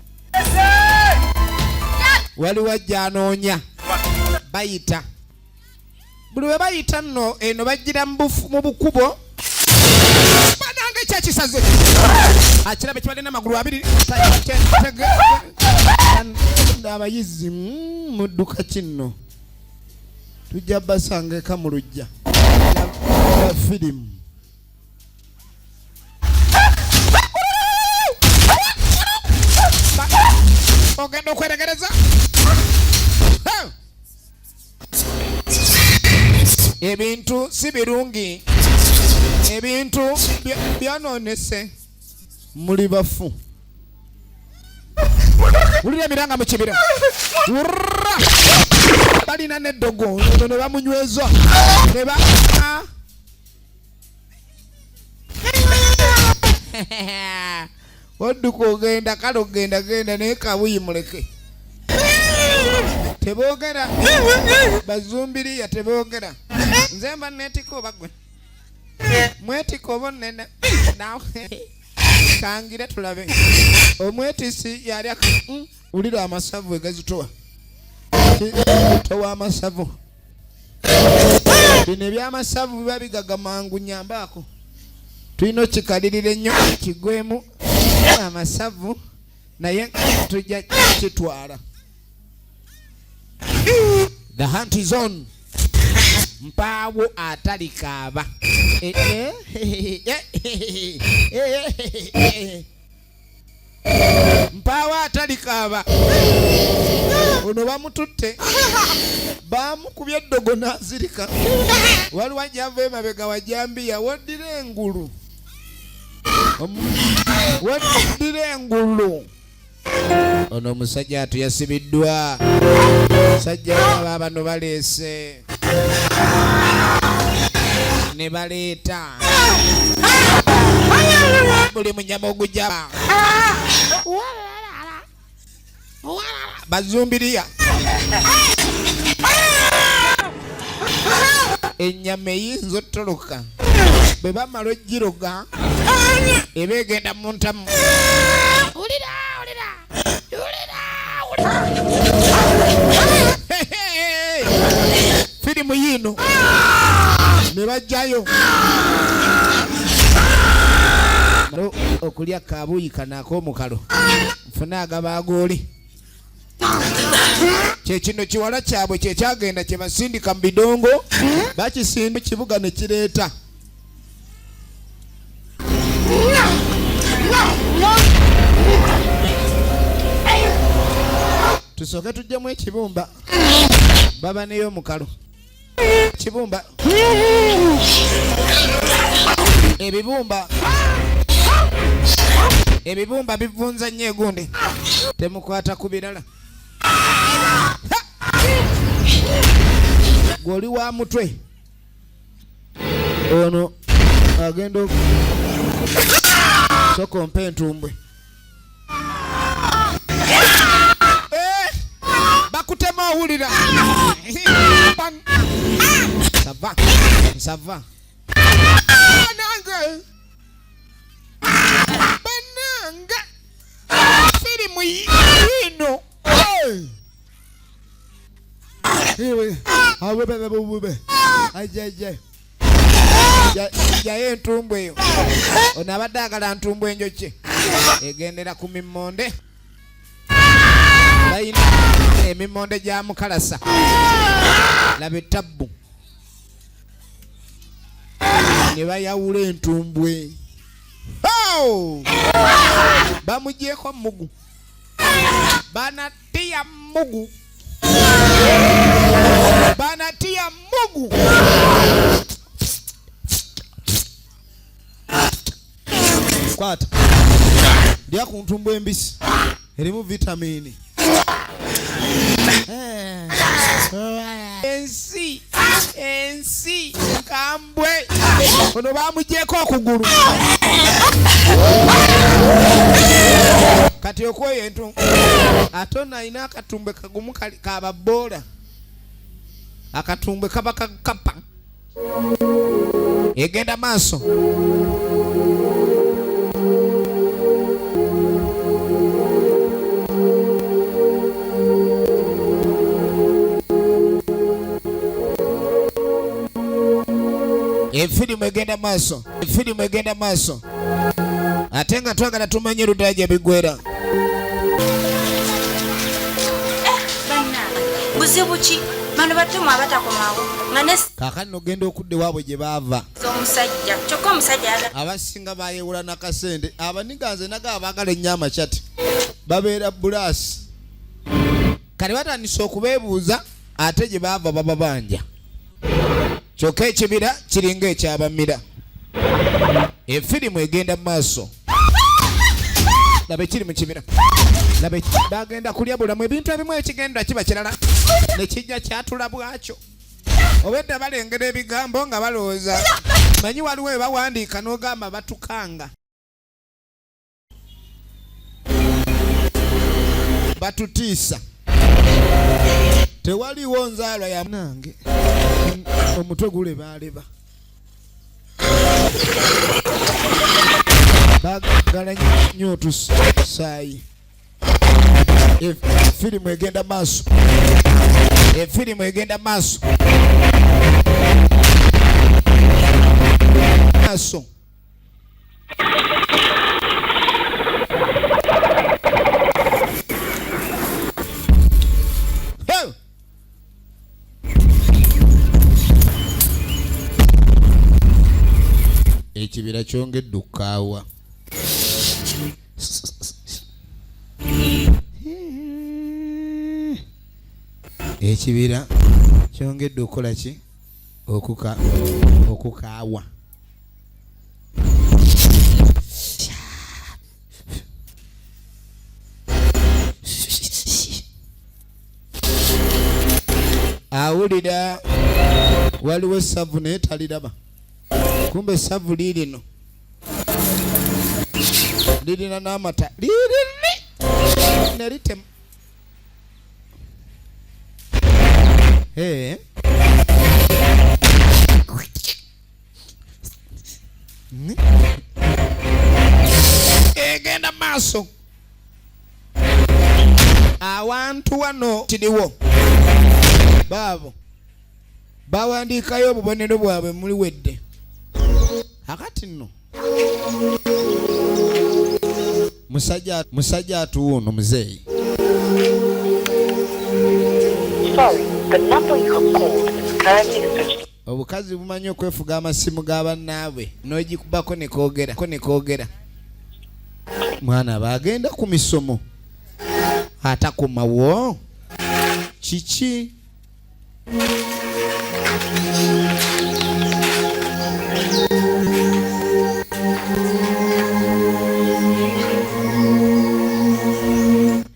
Waliwo ajja anoonya. Bayita. Buli we bayita nno eno bajjira mu bukubo. Banange kyakisaze. Akirabe kibadde n'amagulu abiri. Abayizi mu dduka kinno. Tujja basanga eka mu lujja. Filimu. Ogenda okweregereza. Ebintu si birungi. ebintu byanonese muli bafu. Ulira miranga mu kibira. Balina n'eddogo ne bamunyweza ne ba odduka ogenda kale genda naye kabuyi muleke teboogera bazumbiriya teboogera nze mba neetika oba gwe mwetika oba nene kangire tulabe omwetisi yali ulira amasavu egazitowa towa amasavu bino ebyamasavu biba bigagamangu nyambaako tulina okikalirira ennyo kigwemu amasavu naye tujja kitwala. The hunt is on. Mpaawo atalikaaba. Mpaawo atalikaaba. Ono bamututte. Bamukubye eddogo n'azirika. Waliwo ajjava emabega wajambiya woddira engulu. Woddira engulu. Ono omusajja atu yasibiddwa. Sajja bano baleese ne baleeta buli munyama ogujja bazumbiriya ennyama eyinza otoloka bwe bamala ogiroga eba egenda mu ntamu. Firimu yino ne bajjayo okulya kabuyi kanak'omukalo nfune agabagooli kyekino kiwala kyabwe kyekyagenda kye basindika mu bidongo bakisinda kibuga ne kireeta. Tusooke tujjamu ekibumba baba neyo omukalo kibumba ebibumba bivunza nnyo egundi temukwata ku birala. Gw'oli wa mutwe ono agenda sokompa entumbwe bakutema owulira sava bananga firimu yino awebebebube ajeje jaye entumbwe eyo ono abadde agala ntumbwe enjoki egendera ku mimmonde bayina emimmonde gya mukalasa laba etabbu ne bayawula entumbwe bamugyeko mugu banatiya mugu kwata lya ku ntumbwe embisi erimu vitamini ensi kambwe ono bamugyeko okugulu kati okwoyo entu ate ono alina akatumbwe kagumu kababoola akatumbwe kaba kakapa egenda maaso. Efirimu egenda maaso ate nga twagala tumanye luddaja bigwera. buzibu ki bano batemu abatakomawo kaakati nogenda okudde waabwe gye baava omusajja kyokka omusajja abasinga bayewula nakasente abaniganze naga abaagala ennyama kyati babeera bulaasi kale batandise okubeebuuza ate gye baava baba banja kyokka ekibira kiringa ekyabamira Efirimu egenda maaso. Laba ekiri mu kibira. Laba bagenda kulya bulamu ebintu ebimu ekigenda kiba kirala. Ne kijja kyatula bwakyo. Obedda balengera ebigambo nga balowooza. Manyi waliwo bawandiika n'ogamba batukanga. Batutiisa. Tewaliwo nzaalwa ya nange. Omutwe gule baaleba. Bagala nnyo otusaayi. Efirimu egenda maaso. Efirimu egenda maaso. Maaso. Ekibira kyongedde okukaawa. Ekibira kyongedde okukola ki? Okukaawa. Awulira waliwo essavu naye taliraba. Kumbe essavu lirino lirina n'amata lirini neritemu. Egenda maaso. Awantu wano kiriwo baabo bawandiikayo obubonero bwabwe muliwedde. Akati nno musajja atuwuno muzeeyi. Obukazi bumanyi okwefuga amasimu g'abannaabwe n'ogikubako ne koogera. Mwana bagenda ku misomo atakomawo kiki?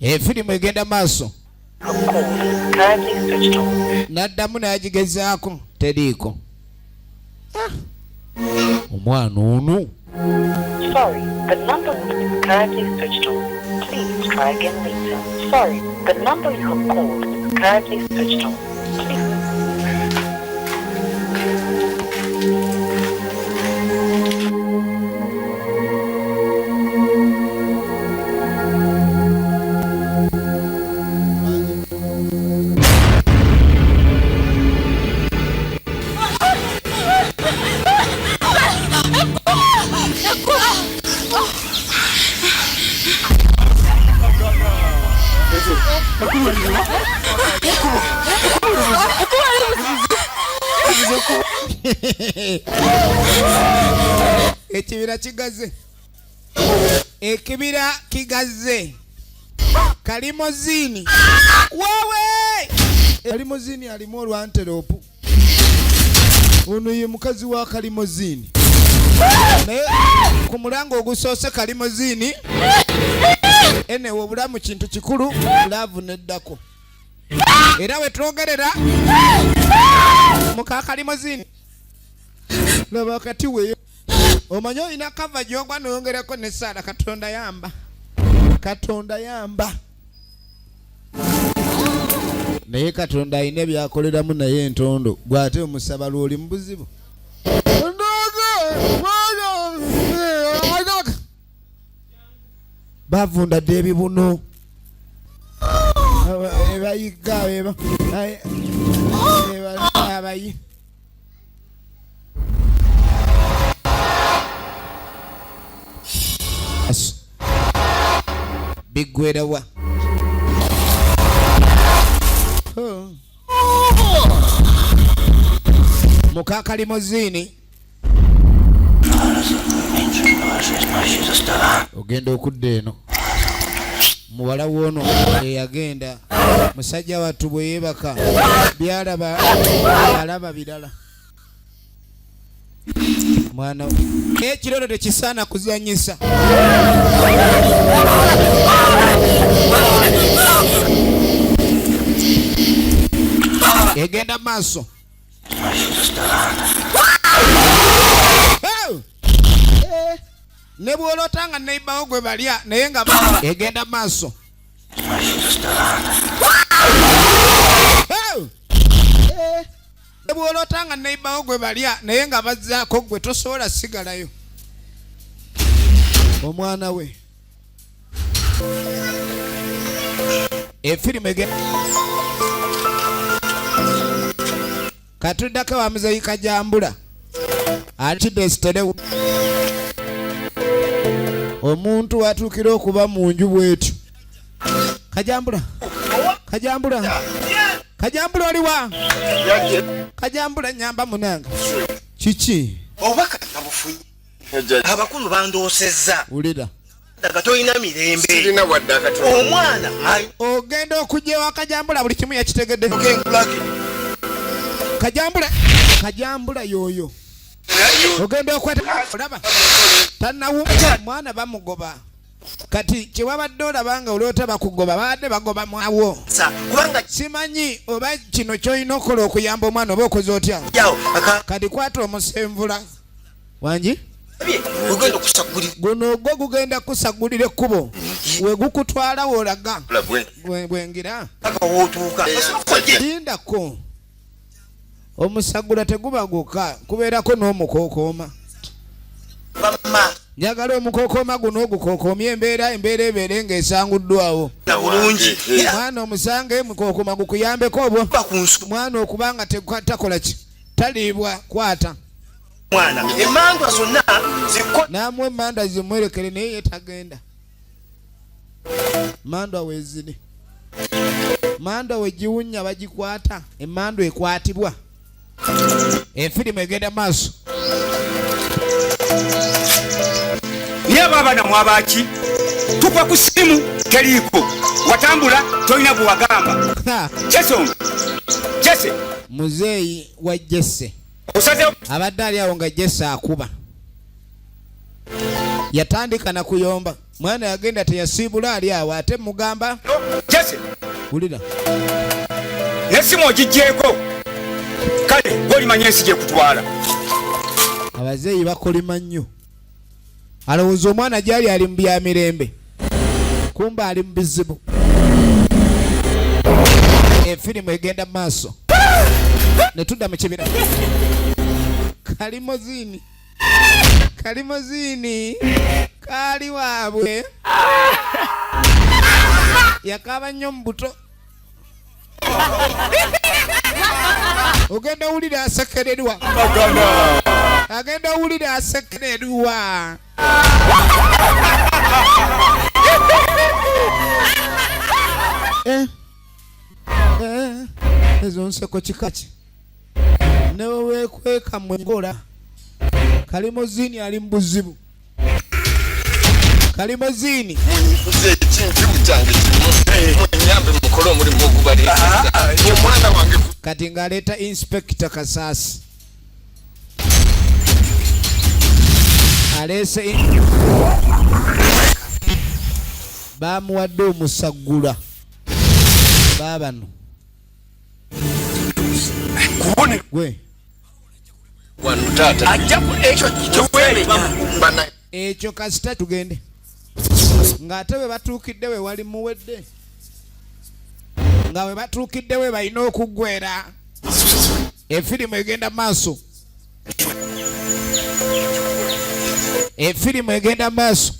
Efirimu egenda maaso. Naddamu n'agigezaako teriiko. Omwana ono. Sorry, the number is currently switched on. Please try again later. Sorry, the number you have called is currently switched on. Please. Ekibira kigaze. Ekibira kigaze. Kalimozini. Wewe! Kalimozini alimu olwantelopu. Ono ye mukazi wa kalimozini. Naye ku mulango ogusoose kalimozini ene obulamu kintu kikulu laavu neddako. Era we twogerera muka kalimozini laba kati we omanyi olina kava gyogwa noyongerako n'essaala. Katonda yamba. Naye Katonda alina byakoleramu naye entondo gwate omusaba lw'oli mu buzibu. Bavunda dde ebibuno ebayigga abayi biggwerawa. Muka kalimozini ogenda okudda eno. Muwala woono eyagenda musajja wattu bwe yeebaka byalaba alaba birala. mwana ekirolo tekisaana kuzanyisa. Egenda maaso. Ne bw'olotanga neighbor gwe balya naye nga egenda maaso. Ne bw'olotanga neighbor gwe balya naye nga bazzaako gwe tosobola sigalayo. Omwana we efirimu egenda katuddako wa Muzeeyi Kajambula atidesiterewo omuntu watuukira okuba mu nju bwetyo. Kajambula oliwa? Kajambula nyamba munanga. Kiki? Obaka nabufunye. Abakulu bandoosezza. Ulira. Daga toyina mirembe. Sirina wadde akatono. Omwana ogenda okujja wa Kajambula buli kimu yakitegedde. Kajambula yoyo. Ogenda okweta olaba. Tannawu mwana bamugoba. Kati kyewabadde olabanga olwota bakugoba badde bagoba mwawo. Simanyi oba kino kyolina okola okuyamba omwana oba okoze otya. Kati kwata omusenvula. Wangi? Guno gwo gugenda kusagulira ekkubo. We gukutwala wolaga. Bwengira. Lindako. Omusagula teguba guka kubeerako n'omukookoma. Njagala omukookoma guno ogukookomya embeera ebeere ng'esanguddwawo. Mwana omusange mukookoma gukuyambeko obwo. Mwana okubanga takola ki taliibwa kwata. Emmandwa zonna namwe emmandwa zimwerekere naye yetagenda. Mandwa weziri. Mandwa wegiwunya bagikwata. Emmandwa ekwatibwa. Efirimu egenda maaso. Niye babana mwabaki tupa ku simu teriiko watambula tolina buwagamba. Jesse Muzeeyi wa Jesse osaze abadde ali awo nga Jesse akuba. Yatandika na kuyomba. Mwana yagenda teyasiibula ali awo ate mugamba Jesse ulira nesimu ogijjeeko kale golimanya ensi gye kutwala. Abazeeyi bakolima nnyo. Alowooza omwana gyali ali mu bya mirembe kumba ali mu bizibu. Efirimu egenda maaso. Ne tudda mu kibira. Kalimozini kali waabwe yakaba nnyo mu buto. Ogenda owulira asekererwa. Agenda owulira asekererwa. Ezo nseko kikaki newe wekweka mwengola. Kalimozini ali mu buzibu. Kalimozini kati ngaleeta Inspector Kasasi alese bamuwadde omusagula babano gwe ekyo kasita tugende ng'ate we batuukidde we wali muwedde nga we batuukidde we balina okuggwera. Efirimu egenda maaso. Efirimu egenda maaso.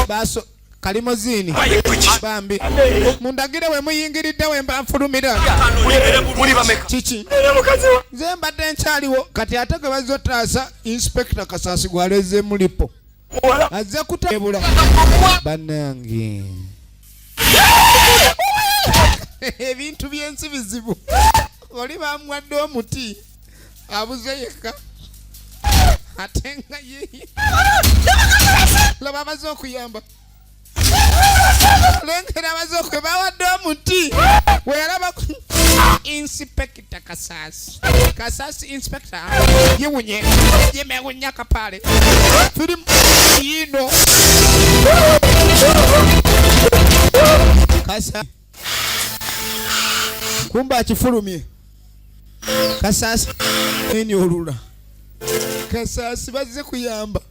Baso Kalimozini bambi mundagire we muyingiridde we mbanfulumira. Kiki nze mbadde nkyaliwo kati ate gwe bazotaasa Inspector Kasasi gwaleze mulipo azze kutabula bannange. Ebintu byensi bizibu. Oli bamuwadde omuti abuze yekka ate nga ye laba amaze okuyamba. Lengera amaze okwe bawadde omuti we yalaba Inspector kasasi inspector yewunye yemewunya kapale film yino kasa kumba akifulumye kasasi eni olula kasasi bazze kuyamba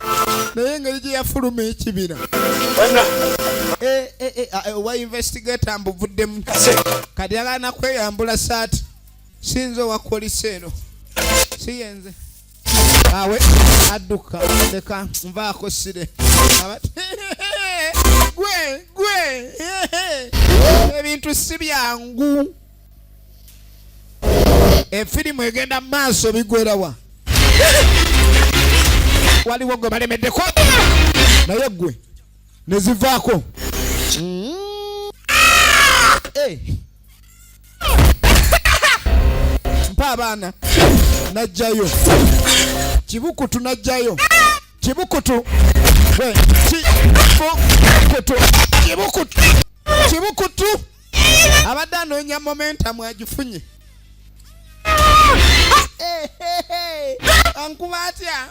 naye ngeri gye yafuluma ekibira wa investigator mbuvuddemu kati yagana kweyambula saati sinzo wakoliseno siyenze awe adduka leka nvaako sire gwe ebintu si byangu efirimu egenda maaso bigwerawa waliwo gwe balemeddeko naye gwe nezivaako mpa abaana najjayo kibukutu najjayo kibukutu kibukutu abadde anoonya momentum agifunye onkuba atya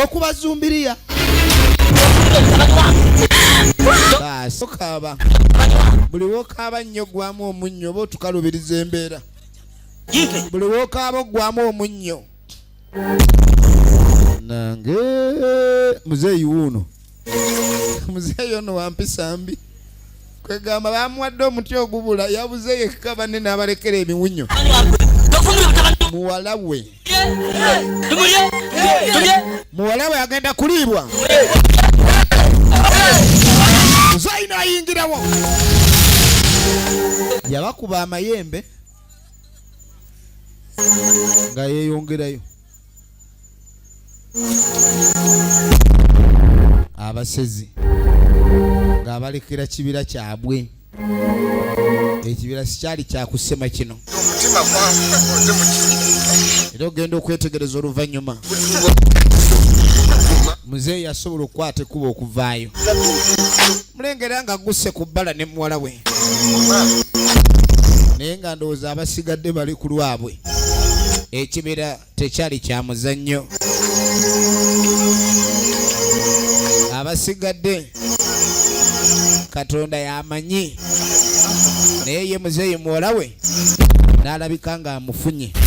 okuba zumbiriya okaba buli wokaaba nnyo gwamu omunnyo oba otukalubiriza embeera buli wokaaba ogwamu omunnyo nange muzeeyi wuuno muzeeyi ono wampisa mbi kwegamba bamuwadde omuti ogubula yabuze yekka banne n'abalekera emiwunyo muwala we agenda kuliibwa muzaino ayingirawo yabakuba amayembe nga yeeyongerayo abasezi ng'abalekera kibira kyabwe ekibira sikyali kyakusema kino era ogenda okwetegereza oluvannyuma muzeeyi yasobola okukwata ekkuba okuvaayo mulengera nga gusse ku bbala ne muwala we naye nga ndowooza abasigadde bali ku lwabwe ekibira tekyali kya muzannyo abasigadde Katonda yamanyi naye ye muzeeyi muwala we n'alabika nga amufunye